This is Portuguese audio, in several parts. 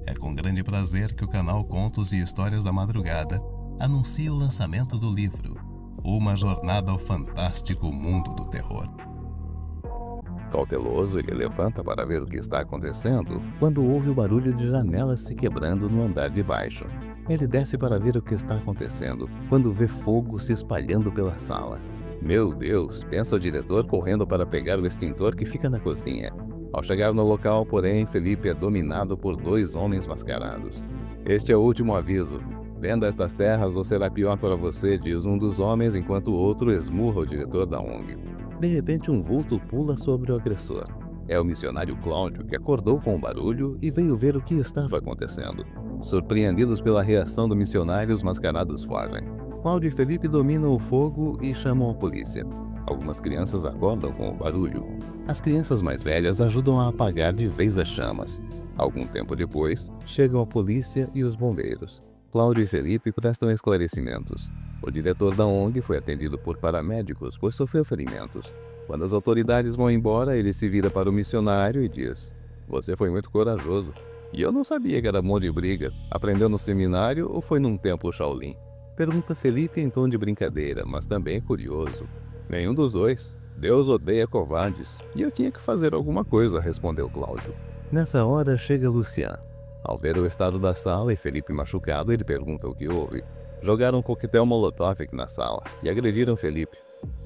É com grande prazer que o canal Contos e Histórias da Madrugada anuncia o lançamento do livro Uma Jornada ao Fantástico Mundo do Terror. Cauteloso, ele levanta para ver o que está acontecendo quando ouve o barulho de janelas se quebrando no andar de baixo. Ele desce para ver o que está acontecendo quando vê fogo se espalhando pela sala. Meu Deus, pensa o diretor correndo para pegar o extintor que fica na cozinha. Ao chegar no local, porém, Felipe é dominado por dois homens mascarados. Este é o último aviso. Venda estas terras ou será pior para você, diz um dos homens, enquanto o outro esmurra o diretor da ONG. De repente, um vulto pula sobre o agressor. É o missionário Cláudio, que acordou com o barulho e veio ver o que estava acontecendo. Surpreendidos pela reação do missionário, os mascarados fogem. Cláudio e Felipe dominam o fogo e chamam a polícia. Algumas crianças acordam com o barulho. As crianças mais velhas ajudam a apagar de vez as chamas. Algum tempo depois, chegam a polícia e os bombeiros. Cláudio e Felipe prestam esclarecimentos. O diretor da ONG foi atendido por paramédicos, pois sofreu ferimentos. Quando as autoridades vão embora, ele se vira para o missionário e diz: "Você foi muito corajoso. E eu não sabia que era bom de briga. Aprendeu no seminário ou foi num templo Shaolin?" Pergunta Felipe em tom de brincadeira, mas também curioso. "Nenhum dos dois. Deus odeia covardes. E eu tinha que fazer alguma coisa", respondeu Cláudio. Nessa hora chega Lucian. Ao ver o estado da sala e Felipe machucado, ele pergunta o que houve. "Jogaram um coquetel Molotov aqui na sala e agrediram Felipe.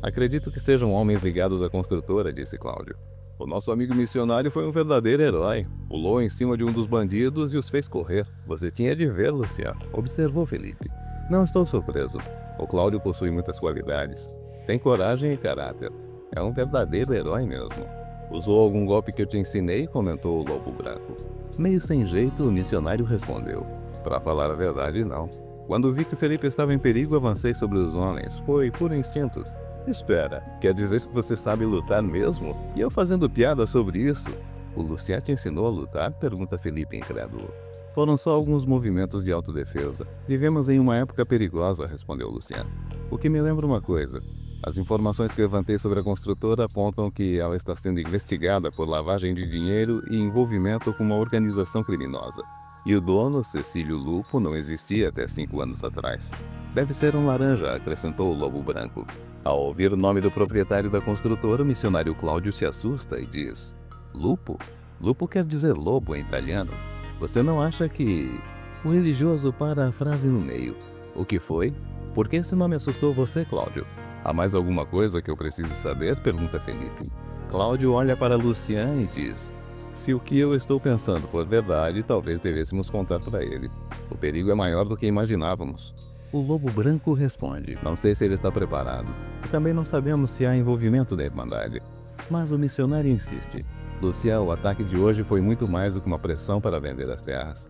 Acredito que sejam homens ligados à construtora", disse Cláudio. "O nosso amigo missionário foi um verdadeiro herói. Pulou em cima de um dos bandidos e os fez correr. Você tinha de ver, Lucian", observou Felipe. "Não estou surpreso. O Cláudio possui muitas qualidades. Tem coragem e caráter. É um verdadeiro herói mesmo. Usou algum golpe que eu te ensinei?", comentou o Lobo Branco. Meio sem jeito, o missionário respondeu: "Para falar a verdade, não. Quando vi que o Felipe estava em perigo, avancei sobre os homens. Foi puro instinto." "Espera, quer dizer que você sabe lutar mesmo? E eu fazendo piada sobre isso?" "O Lucian te ensinou a lutar?", pergunta Felipe incrédulo. "Foram só alguns movimentos de autodefesa. Vivemos em uma época perigosa", respondeu Lucian. "O que me lembra uma coisa. As informações que levantei sobre a construtora apontam que ela está sendo investigada por lavagem de dinheiro e envolvimento com uma organização criminosa. E o dono, Cecílio Lupo, não existia até 5 anos atrás. Deve ser um laranja", acrescentou o Lobo Branco. Ao ouvir o nome do proprietário da construtora, o missionário Cláudio se assusta e diz: "Lupo? Lupo quer dizer lobo em italiano. Você não acha que..." O religioso para a frase no meio. "O que foi? Por que esse nome assustou você, Cláudio?" "Há mais alguma coisa que eu precise saber?", pergunta Felipe. Cláudio olha para Lucian e diz: "Se o que eu estou pensando for verdade, talvez devêssemos contar para ele. O perigo é maior do que imaginávamos." O Lobo Branco responde: "Não sei se ele está preparado. E também não sabemos se há envolvimento da Irmandade." Mas o missionário insiste: "Lucian, o ataque de hoje foi muito mais do que uma pressão para vender as terras.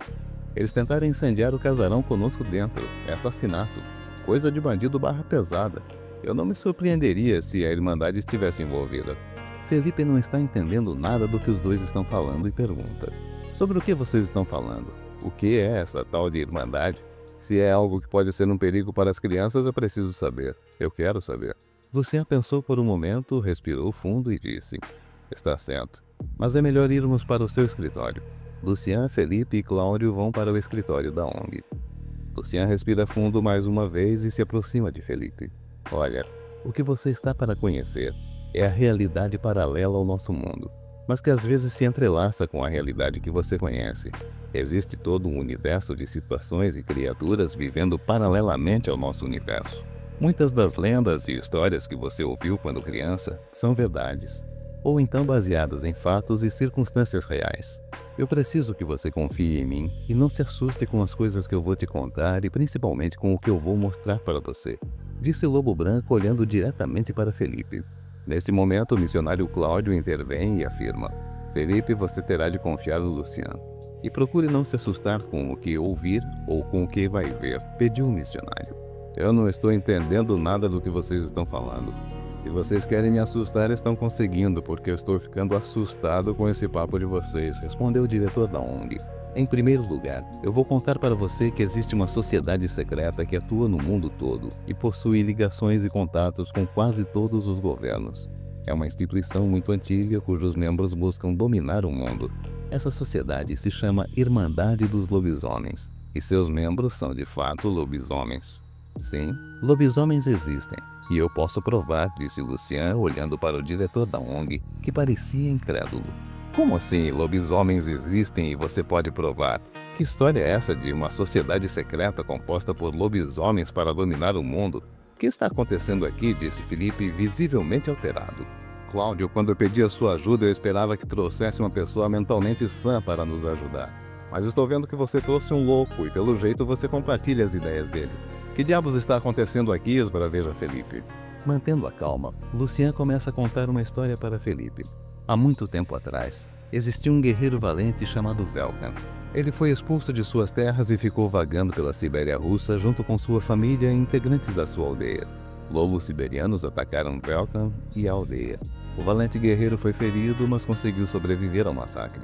Eles tentaram incendiar o casarão conosco dentro. É assassinato. Coisa de bandido barra pesada. Eu não me surpreenderia se a Irmandade estivesse envolvida." Felipe não está entendendo nada do que os dois estão falando e pergunta: "Sobre o que vocês estão falando? O que é essa tal de Irmandade? Se é algo que pode ser um perigo para as crianças, eu preciso saber. Eu quero saber." Lucian pensou por um momento, respirou fundo e disse: "Está certo. Mas é melhor irmos para o seu escritório." Lucian, Felipe e Cláudio vão para o escritório da ONG. Lucian respira fundo mais uma vez e se aproxima de Felipe. "Olha, o que você está para conhecer é a realidade paralela ao nosso mundo, mas que às vezes se entrelaça com a realidade que você conhece. Existe todo um universo de situações e criaturas vivendo paralelamente ao nosso universo. Muitas das lendas e histórias que você ouviu quando criança são verdades, ou então baseadas em fatos e circunstâncias reais. Eu preciso que você confie em mim e não se assuste com as coisas que eu vou te contar e principalmente com o que eu vou mostrar para você", disse o Lobo Branco olhando diretamente para Felipe. Nesse momento, o missionário Cláudio intervém e afirma: "Felipe, você terá de confiar no Lucian. E procure não se assustar com o que ouvir ou com o que vai ver", pediu o missionário. "Eu não estou entendendo nada do que vocês estão falando. Se vocês querem me assustar, estão conseguindo, porque eu estou ficando assustado com esse papo de vocês", respondeu o diretor da ONG. "Em primeiro lugar, eu vou contar para você que existe uma sociedade secreta que atua no mundo todo e possui ligações e contatos com quase todos os governos. É uma instituição muito antiga cujos membros buscam dominar o mundo. Essa sociedade se chama Irmandade dos Lobisomens, e seus membros são de fato lobisomens. Sim, lobisomens existem, e eu posso provar, disse Lucien olhando para o diretor da ONG, que parecia incrédulo. Como assim lobisomens existem e você pode provar? Que história é essa de uma sociedade secreta composta por lobisomens para dominar o mundo? O que está acontecendo aqui? Disse Felipe, visivelmente alterado. Cláudio, quando eu pedi a sua ajuda, eu esperava que trouxesse uma pessoa mentalmente sã para nos ajudar. Mas estou vendo que você trouxe um louco e pelo jeito você compartilha as ideias dele. Que diabos está acontecendo aqui, esbraveja Felipe? Mantendo a calma, Lucien começa a contar uma história para Felipe. Há muito tempo atrás, existia um guerreiro valente chamado Velkan. Ele foi expulso de suas terras e ficou vagando pela Sibéria russa junto com sua família e integrantes da sua aldeia. Lobos siberianos atacaram Velkan e a aldeia. O valente guerreiro foi ferido, mas conseguiu sobreviver ao massacre.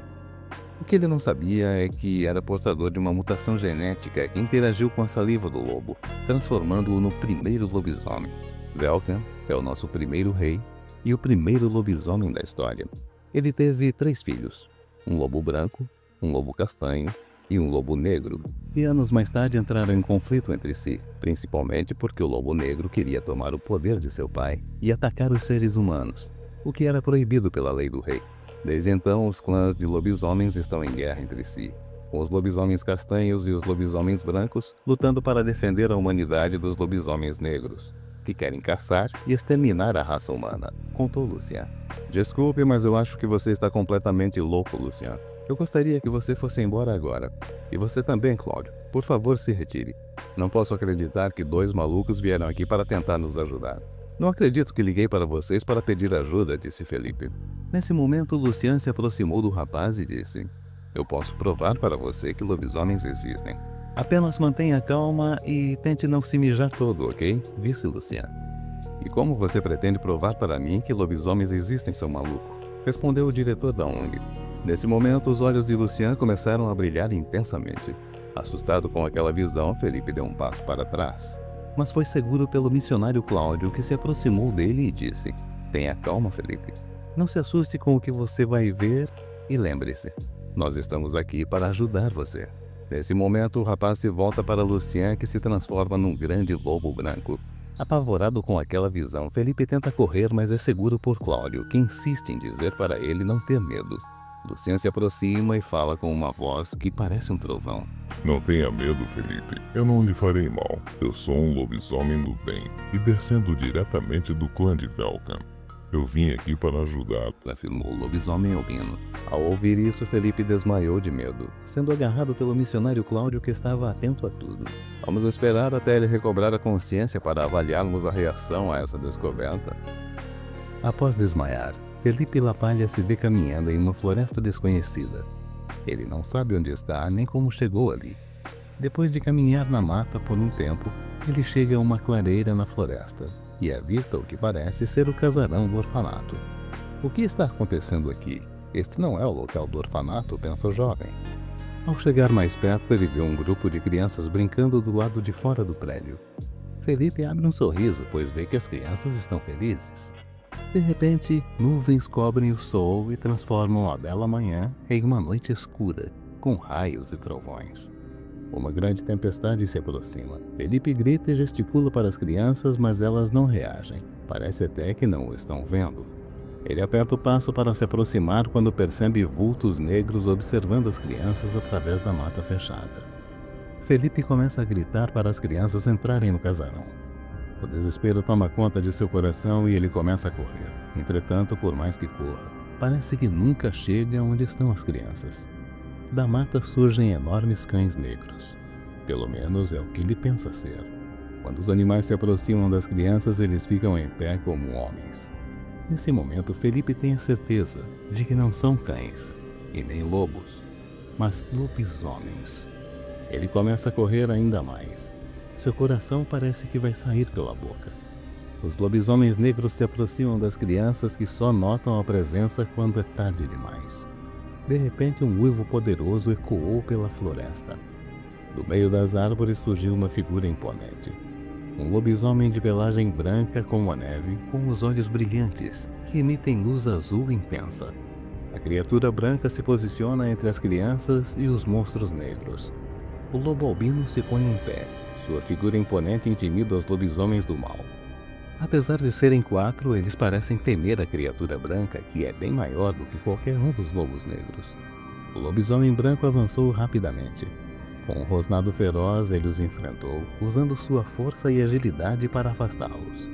O que ele não sabia é que era portador de uma mutação genética que interagiu com a saliva do lobo, transformando-o no primeiro lobisomem. Velkan é o nosso primeiro rei e o primeiro lobisomem da história. Ele teve 3 filhos, um lobo branco, um lobo castanho e um lobo negro, e anos mais tarde entraram em conflito entre si, principalmente porque o lobo negro queria tomar o poder de seu pai e atacar os seres humanos, o que era proibido pela lei do rei. Desde então, os clãs de lobisomens estão em guerra entre si, com os lobisomens castanhos e os lobisomens brancos lutando para defender a humanidade dos lobisomens negros, que querem caçar e exterminar a raça humana, contou Lucien. Desculpe, mas eu acho que você está completamente louco, Lucien. Eu gostaria que você fosse embora agora. E você também, Cláudio. Por favor, se retire. Não posso acreditar que 2 malucos vieram aqui para tentar nos ajudar. Não acredito que liguei para vocês para pedir ajuda, disse Felipe. Nesse momento, Lucien se aproximou do rapaz e disse: Eu posso provar para você que lobisomens existem. Apenas mantenha calma e tente não se mijar todo, ok? Disse Lucien. E como você pretende provar para mim que lobisomens existem, seu maluco? Respondeu o diretor da ONG. Nesse momento, os olhos de Lucien começaram a brilhar intensamente. Assustado com aquela visão, Felipe deu um passo para trás. Mas foi seguro pelo missionário Cláudio, que se aproximou dele e disse: Tenha calma, Felipe. Não se assuste com o que você vai ver e lembre-se, nós estamos aqui para ajudar você. Nesse momento, o rapaz se volta para Lucien, que se transforma num grande lobo branco. Apavorado com aquela visão, Felipe tenta correr, mas é seguro por Cláudio, que insiste em dizer para ele não ter medo. Lucien se aproxima e fala com uma voz que parece um trovão. Não tenha medo, Felipe. Eu não lhe farei mal. Eu sou um lobisomem do bem e descendo diretamente do clã de Velkan. Eu vim aqui para ajudar, afirmou o lobisomem albino. Ao ouvir isso, Felipe desmaiou de medo, sendo agarrado pelo missionário Cláudio, que estava atento a tudo. Vamos esperar até ele recobrar a consciência para avaliarmos a reação a essa descoberta. Após desmaiar, Felipe Lapalha se vê caminhando em uma floresta desconhecida. Ele não sabe onde está nem como chegou ali. Depois de caminhar na mata por um tempo, ele chega a uma clareira na floresta e avista o que parece ser o casarão do orfanato. O que está acontecendo aqui? Este não é o local do orfanato, pensa o jovem. Ao chegar mais perto, ele vê um grupo de crianças brincando do lado de fora do prédio. Felipe abre um sorriso, pois vê que as crianças estão felizes. De repente, nuvens cobrem o sol e transformam a bela manhã em uma noite escura, com raios e trovões. Uma grande tempestade se aproxima. Felipe grita e gesticula para as crianças, mas elas não reagem. Parece até que não o estão vendo. Ele aperta o passo para se aproximar quando percebe vultos negros observando as crianças através da mata fechada. Felipe começa a gritar para as crianças entrarem no casarão. O desespero toma conta de seu coração e ele começa a correr. Entretanto, por mais que corra, parece que nunca chega onde estão as crianças. Da mata surgem enormes cães negros. Pelo menos é o que ele pensa ser. Quando os animais se aproximam das crianças, eles ficam em pé como homens. Nesse momento, Felipe tem a certeza de que não são cães e nem lobos, mas lobisomens. Ele começa a correr ainda mais. Seu coração parece que vai sair pela boca. Os lobisomens negros se aproximam das crianças, que só notam a presença quando é tarde demais. De repente, um uivo poderoso ecoou pela floresta. Do meio das árvores surgiu uma figura imponente. Um lobisomem de pelagem branca como a neve, com os olhos brilhantes, que emitem luz azul intensa. A criatura branca se posiciona entre as crianças e os monstros negros. O lobo albino se põe em pé. Sua figura imponente intimida os lobisomens do mal. Apesar de serem 4, eles parecem temer a criatura branca, que é bem maior do que qualquer um dos lobos negros. O lobisomem branco avançou rapidamente. Com um rosnado feroz, ele os enfrentou, usando sua força e agilidade para afastá-los.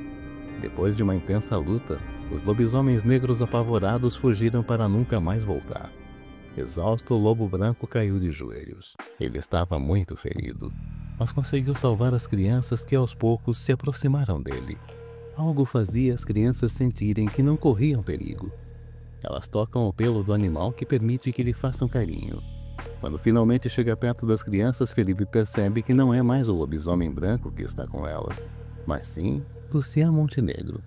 Depois de uma intensa luta, os lobisomens negros apavorados fugiram para nunca mais voltar. Exausto, o lobo branco caiu de joelhos. Ele estava muito ferido, mas conseguiu salvar as crianças que aos poucos se aproximaram dele. Algo fazia as crianças sentirem que não corriam perigo. Elas tocam o pelo do animal, que permite que lhe façam carinho. Quando finalmente chega perto das crianças, Felipe percebe que não é mais o lobisomem branco que está com elas, mas sim Lucian Montenegro.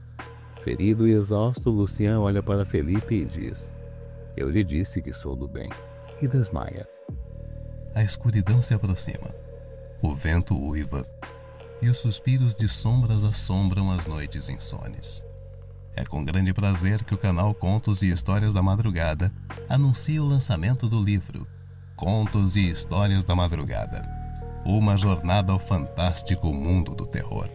Ferido e exausto, Lucian olha para Felipe e diz: "Eu lhe disse que sou do bem", e desmaia. A escuridão se aproxima. O vento uiva e os suspiros de sombras assombram as noites insones. É com grande prazer que o canal Contos e Histórias da Madrugada anuncia o lançamento do livro Contos e Histórias da Madrugada, uma jornada ao fantástico mundo do terror.